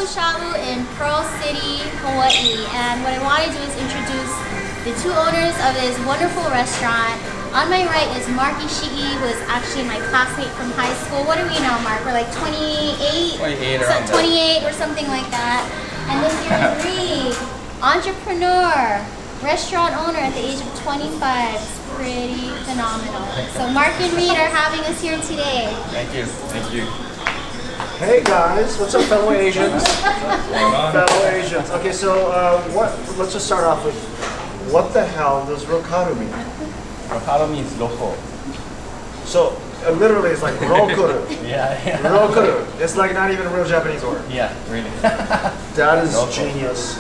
Shabu in Pearl City, Hawaii, and what I want to do is introduce the two owners of this wonderful restaurant. On my right is Mark Ishii, who is actually my classmate from high school. What do we know, Mark? We're like 28? 28 or something like that. And then here is Reed, entrepreneur, restaurant owner at the age of 25. It's pretty phenomenal. So Mark and Reed are having us here today. Thank you. Thank you. Hey guys, what's up, fellow Asians? Fellow Asians. Okay, so let's just start off with what the hell does Rokaru mean? Rokaru means local. So literally, it's like Rokaru. Yeah. Rokaru. It's like not even a real Japanese word. Yeah, really. That is genius.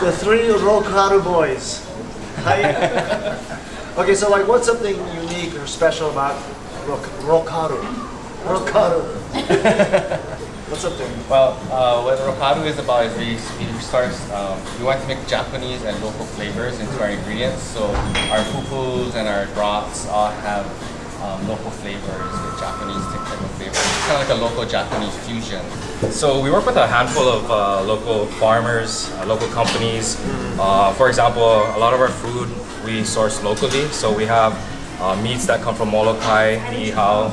The three Rokaru boys. Okay, so like, what's something unique or special about Rokaru? Rokaru. What's something? Well, what Rokaru is about is we want to make Japanese and local flavors into our ingredients. So our pupus and our broths all have local flavors with Japanese type of flavors. It's kind of like a local Japanese fusion. So we work with a handful of local farmers, local companies. For example, a lot of our food we source locally. So we have meats that come from Molokai, Niihau,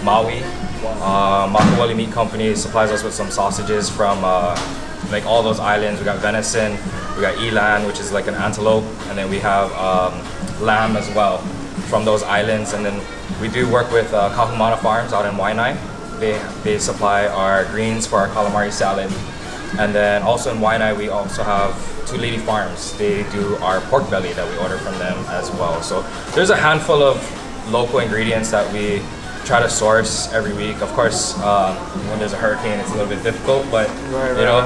Maui. Makawali Meat Company supplies us with some sausages from like all those islands. We got venison, we got eland, which is like an antelope, and then we have lamb as well from those islands. And then we do work with Kahumana Farms out in Waianae. They supply our greens for our calamari salad. And then also in Waianae, we also have Two Lady Farms. They do our pork belly that we order from them as well. So there's a handful of local ingredients that we try to source every week. Of course, when there's a hurricane, it's a little bit difficult, but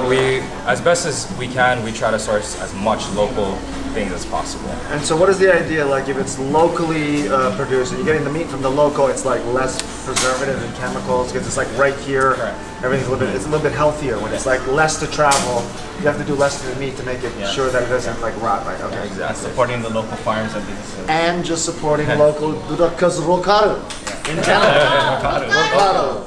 we, as best as we can, we try to source as much local things as possible. And so what is the idea, like if it's locally produced and you're getting the meat from the local, it's like less preservative and chemicals because it's like right here. Correct. Everything's it's a little bit healthier. When it's like less to travel, you have to do less to the meat to make it sure that it doesn't like rot, right? Okay. Yeah, exactly. Supporting the local farms and businesses. And just supporting local, because Rokaru. In Canada. Rokaru.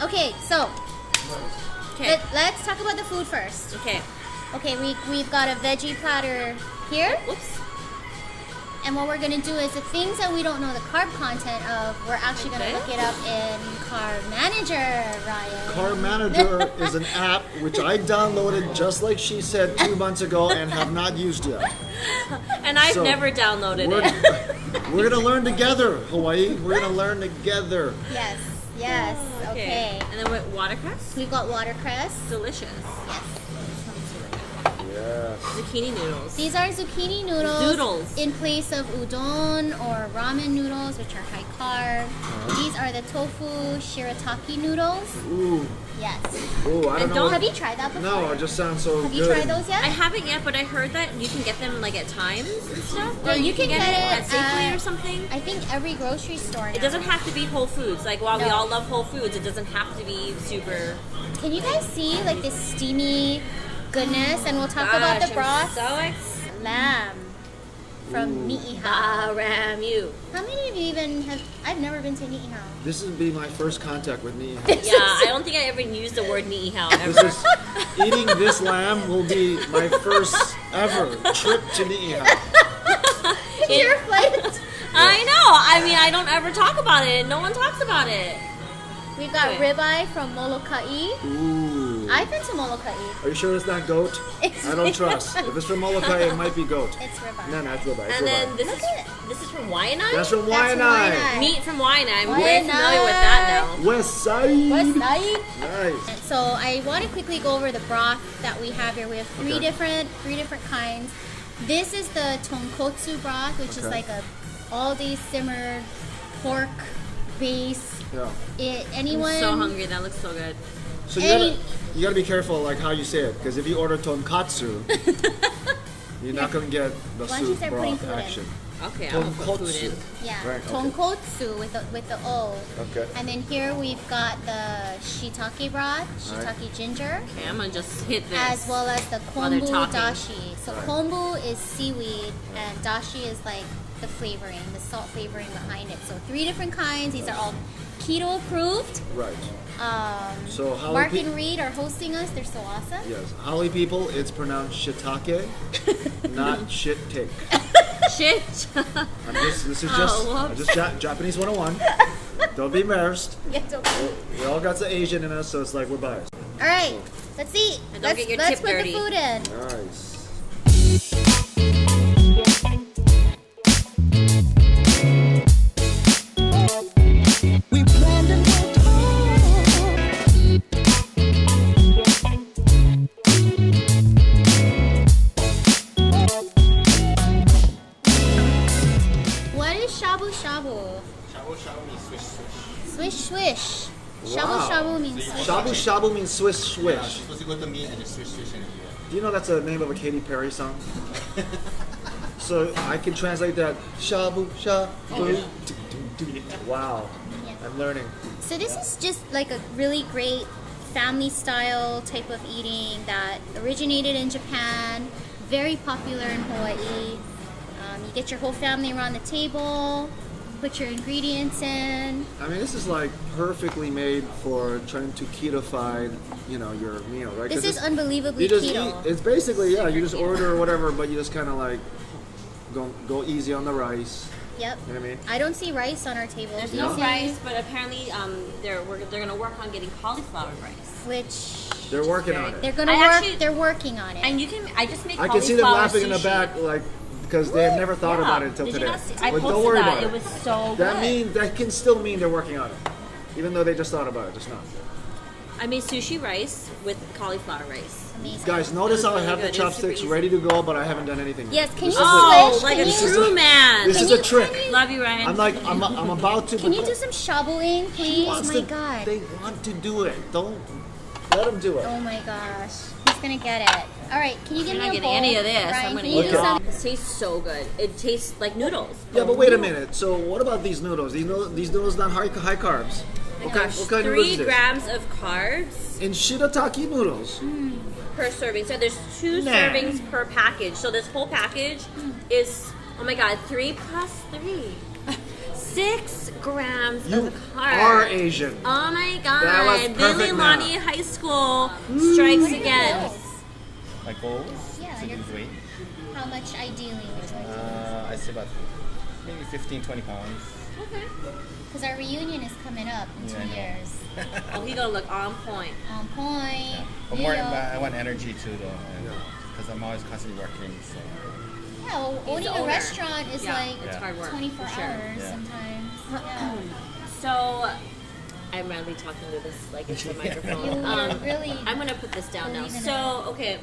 Okay, so let's talk about the food first. Okay, we've got a veggie platter here. Whoops. And what we're gonna do is the things that we don't know the carb content of, we're actually gonna look it up in Carb Manager, Ryan. Carb Manager is an app which I downloaded just like she said 2 months ago and have not used yet. And I've never downloaded it. We're gonna learn together, Hawaii. We're gonna learn together. Yes, okay. And then what, watercress? We've got watercress. Delicious. Yes. Yeah. Zucchini noodles. These are zucchini noodles in place of udon or ramen noodles, which are high carb. These are the tofu shirataki noodles. Ooh. Yes. Ooh, I don't know. Have you tried that before? No, it just sounds so Have good. you tried those yet? I haven't yet, but I heard that you can get them like at Times and stuff. Yeah, you can get it at Safeway or something. I think every grocery store now. It doesn't have to be Whole Foods. Like while we all love Whole Foods, it doesn't have to be super. Can you guys see like this steamy goodness? And we'll talk about the broth. Lamb from Niihau. Ramu. How many of you even have? I've never been to Niihau. This would be my first contact with Niihau. Yeah, I don't think I ever used the word Niihau ever. Eating this lamb will be my first ever trip to Niihau. Your flight. I know. I mean, I don't ever talk about it. No one talks about it. We've got ribeye from Molokai. Ooh. I've been to Molokai. Are you sure it's not goat? I don't trust. If it's from Molokai, it might be goat. It's ribeye. No, it's ribeye. And then this is from Waianae? That's from That's Waianae. Meat from Waianae. I'm very familiar with that now. West side. West side. Nice. So I want to quickly go over the broth that we have here. We have three different kinds. This is the tonkotsu broth, which is like a all-day simmered pork base. Yeah. Anyone? I'm so hungry. That looks so good. So you gotta be careful like how you say it, because if you order tonkatsu, You're not gonna get the Why don't you soup start putting broth food in? action. Okay, I'm gonna put food in. Yeah, Right, okay. tonkotsu with the O. Okay. And then here we've got the shiitake broth, shiitake ginger, Okay, I'm gonna just hit this. as well as the While they're kombu talking. dashi. So Right. kombu is seaweed, and dashi is like the flavoring, the salt flavoring behind it. So 3 different kinds. These are all keto approved. Right. So how Mark pe- and Reed are hosting us. They're so awesome. Yes. Holly people, it's pronounced shiitake, not shit take. Shit. This is Oh, whoops. just Japanese 101. Don't be embarrassed. Yeah, totally. We all got the Asian in us, so it's like we're biased. All right, let's eat. And don't get your let's tip put dirty. the food in. Nice. We planned and worked What is shabu shabu? Shabu shabu means swish swish. Swish swish. Shabu Wow. shabu means swish. Shabu shabu means Swiss Yeah, swish. you're supposed to go to meat and just swish swish and eat it. Do you know that's the name of a Katy Perry song? So I can translate that. Shabu shabu. Wow. Yeah. I'm learning. So this is just like a really great family style type of eating that originated in Japan, very popular in Hawaii. You get your whole family around the table, put your ingredients in. I mean, this is like perfectly made for trying to keto-fy, your meal, right? This 'Cause is it's- unbelievably you just keto. eat. It's basically you just keto. order or whatever, but you just kind of like go easy on the rice. Yep. You know what I mean? I don't see rice on our table. There's Do you no see? rice, but apparently they're gonna work on getting cauliflower rice. Which They're working on they're it. gonna I work. actually- They're working on it. And I just make I cauliflower can see them laughing in the sushi. back, like because they have never thought Yeah. about it until Did you today. not see- I But don't posted worry that. about it. It was so That good. that can still mean they're working on it, even though they just thought about it just now. I made sushi rice with cauliflower rice. Amazing. Guys, notice how I really have the good. It's super chopsticks easy. ready to go, but I haven't done anything. Yes. yet. Can you This is Oh, switch? like Can a you- true man. This is you- a trick. Love you, Ryan. I'm about to. Can you but do some shabuing, he please? wants My to- God. They want to do it. Don't let them do it. Oh my gosh. He's gonna get it. All right. Can you give I'm me not a getting bowl? any of this. Ryan, I'm gonna can you eat do it all. some? This tastes so good. It tastes like noodles. Yeah, but wait a minute. So what about these noodles? These noodles not high carbs. Oh my gosh, what kind of noodles 3 is this? grams of carbs In shirataki noodles. per serving. So there's 2 Nah. servings per package. So this whole package is, oh my god, 3 plus 3. 6 grams You of carbs. are Asian. Oh my That was god. perfect Billy math. Lonnie High School strikes What are your again. goals? My goals Yeah, to your- lose weight. How much ideally would you like to? I say about maybe 15, 20 pounds. Okay. Because our reunion is coming up in Yeah, 2 I know. years. Oh, he gonna look on point. On point. But you more, know. I want energy too, though, because I'm always constantly working. So Yeah, well, owning the a owner. restaurant is Yeah, like it's hard work. 24 for sure. hours Yeah. sometimes. Yeah. So, I'm randomly talking to this like it's a microphone. You really I'm gonna put this down now. believe in So, okay.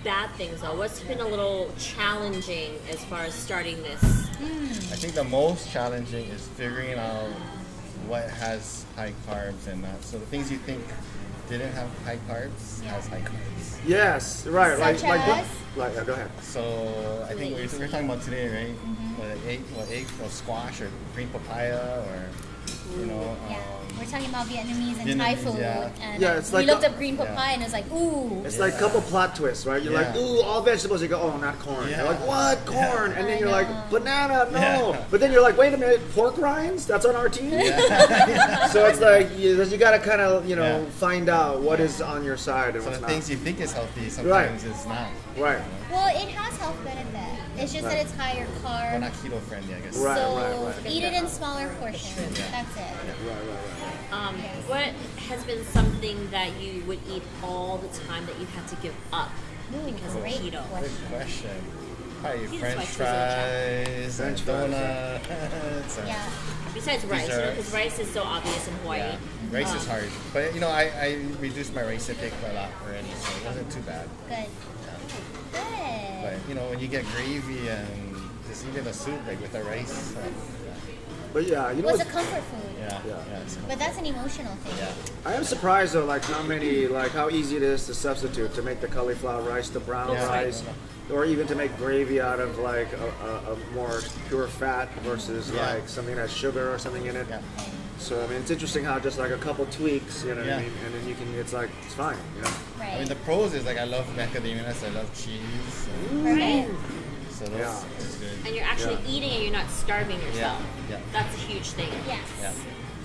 Bad things though. What's been a little challenging as far as starting this? I think the most challenging is figuring out what has high carbs and not. So the things you think didn't have high carbs has high carbs. Yes, right. Such as? Go ahead. So I think Please. we're talking about today, right? Egg or squash or green papaya or Yeah, we're talking about Vietnamese and Thai Vietnamese, food, yeah. and Yeah, it's we like looked a- up green papaya yeah. and it was like, ooh. It's like a couple plot twists, right? You're like, Yeah. ooh, all vegetables. You go, oh, not corn. Yeah. You're like, what? Corn. And then I you're like, know. banana, no. Yeah. But then you're like, wait a minute, pork rinds? That's on our team? So it's like, you got to kind of, Yeah. find out what is on your side and So what's the not. things you think is healthy sometimes it's not. Right. Well, it has health benefit. It's just that it's higher We're carb. not keto friendly, I guess. Right. So eat it in smaller portions. That's it. What has been something that you would eat all the time that you had to give up because of Great keto? Good question. Probably He's French like fries, French and fries. donuts. and- Yeah. Besides rice, because Desserts. rice is so obvious in Hawaii. Yeah, rice is hard. But I reduced my rice intake a lot already, so it wasn't too bad. Good. Good. But when you get gravy and just even a soup like with the rice, But yeah, you know What's what's, a comfort food? yeah. But that's an emotional thing. I am surprised though, like how easy it is to substitute to make the cauliflower rice, the brown Yeah. rice. or even to make gravy out of like a more pure fat versus like something that has sugar or something in it. Yeah. So I mean, it's interesting how just like a couple tweaks, you know what I mean, and then you can, it's like, it's fine, you know. Right. I mean, the pros is like I love macadamias, I love cheese. Right. So those is good. And you're actually eating and you're not starving yourself. Yeah. That's a huge thing. Yes. Yeah.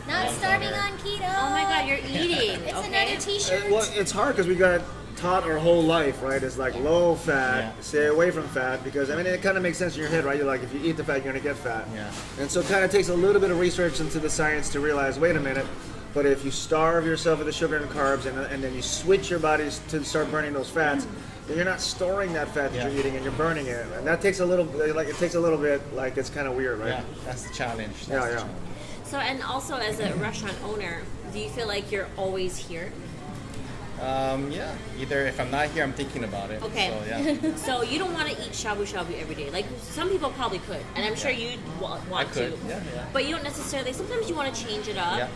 Not starving on keto. Oh my god, you're eating. It's okay? another T-shirt. Well, it's hard because we got taught our whole life, right? It's like low fat, stay away from fat, because I mean it kind of makes sense in your head, right? You're like, if you eat the fat, you're gonna get fat. Yeah. And so it kind of takes a little bit of research into the science to realize, wait a minute, but if you starve yourself of the sugar and carbs, and then you switch your bodies to start burning those fats, then you're not storing that fat that you're eating, and you're burning it, and that takes a little, like it takes a little bit, like it's kind of weird, right? Yeah, that's the challenge. That's Yeah, the yeah. challenge. So, and also as a restaurant owner, do you feel like you're always here? Yeah, either if I'm not here, I'm thinking about it. Okay. So, yeah. So you don't want to eat shabu shabu every day. Like some people probably could, and I'm sure you'd want could, to. yeah. But you don't necessarily. Sometimes you want to change it up. Yeah.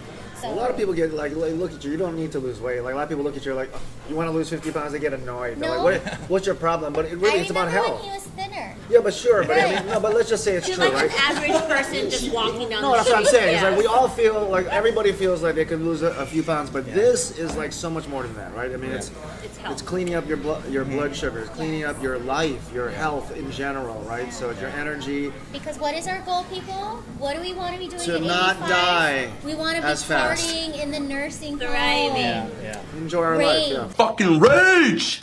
A lot of people get like look at you. You don't need to lose weight. Like a lot of people look at you like, oh, you want to lose 50 pounds. They get annoyed. They're No. like, what's your problem? But it really, it's about remember health. when he was thinner. Yeah, but sure. But I Right. mean, no. But let's just say it's You're true, like right? an average person just walking down No, the that's street. what I'm saying. It's Yeah. like we all feel like everybody feels like they could lose a few pounds, but this is like so much more than that, right? I mean, it's health. it's cleaning up your blood sugars, cleaning up your life, your health in general, right? So it's your energy. Because what is our goal, people? What do we want to be doing To at not 85? die We want to be as fast. partying in the nursing Thriving. home. Yeah. Enjoy our Rave. life. Yeah. Fucking rage!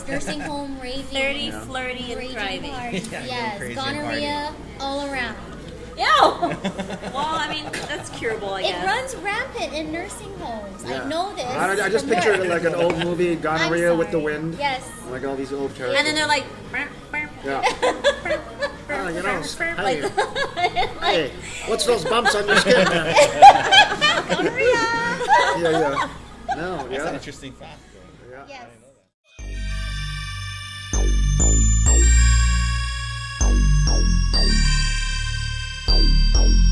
Nursing home raving. 30, flirty, and Raging thriving. parties. Yeah, Yes. crazy Gonorrhea all around. Ew! Well, I mean, that's curable, I It guess. runs rampant in nursing homes. Yeah. I know this. I just from pictured work. it like an old movie, I'm Gonorrhea with the sorry. Wind. Yes. Like all these old characters. And then they're like, yeah. Oh, you know, like, hey, what's those bumps on your skin, man? Gonorrhea. Yeah. No, That's an yeah. interesting fact, though. Yeah. Yes. Hey!